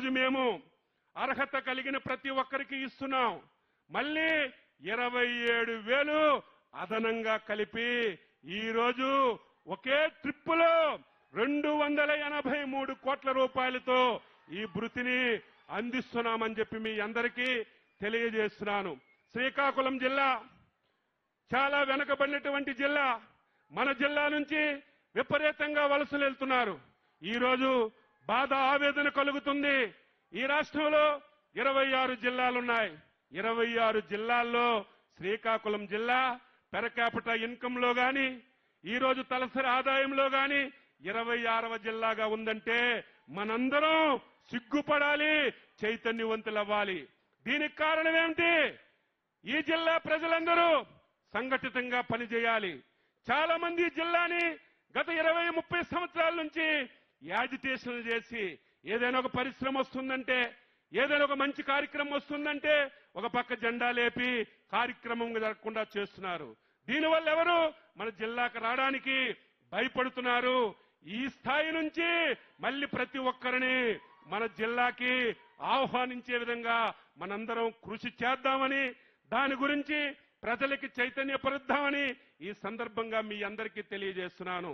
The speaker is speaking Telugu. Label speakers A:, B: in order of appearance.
A: రోజు మేము అర్హత కలిగిన ప్రతి ఒక్కరికి ఇస్తున్నాం. మళ్ళీ 27,000 అదనంగా కలిపి ఈ రోజు ఒకే ట్రిప్పులో 283 కోట్ల రూపాయలతో ఈ భృతిని అందిస్తున్నామని చెప్పి మీ అందరికీ తెలియజేస్తున్నాను. శ్రీకాకుళం జిల్లా చాలా వెనుకబడినటువంటి జిల్లా. మన జిల్లా నుంచి విపరీతంగా వలసలు వెళ్తున్నారు. ఈ రోజు బాధ ఆవేదన కలుగుతుంది. ఈ రాష్ట్రంలో 26 జిల్లాలున్నాయి. 26 జిల్లాల్లో శ్రీకాకుళం జిల్లా పెర్ క్యాపిటా ఇన్కమ్ లో గాని ఈ రోజు తలసరి ఆదాయంలో గాని 26వ జిల్లాగా ఉందంటే మనందరం సిగ్గుపడాలి, చైతన్యవంతులవ్వాలి. దీనికి కారణం ఏమిటి? ఈ జిల్లా ప్రజలందరూ సంఘటితంగా పనిచేయాలి. చాలా మంది ఈ జిల్లాని గత 20-30 సంవత్సరాల నుంచి యాజిటేషన్ చేసి ఏదైనా ఒక పరిశ్రమ వస్తుందంటే, ఏదైనా ఒక మంచి కార్యక్రమం వస్తుందంటే ఒక పక్క జెండా లేపి కార్యక్రమం జరగకుండా చేస్తున్నారు. దీనివల్ల ఎవరు మన జిల్లాకు రావడానికి భయపడుతున్నారు. ఈ స్థాయి నుంచి మళ్ళీ ప్రతి ఒక్కరిని మన జిల్లాకి ఆహ్వానించే విధంగా మనందరం కృషి చేద్దామని, దాని గురించి ప్రజలకి చైతన్యపరుద్దామని ఈ సందర్భంగా మీ అందరికీ తెలియజేస్తున్నాను.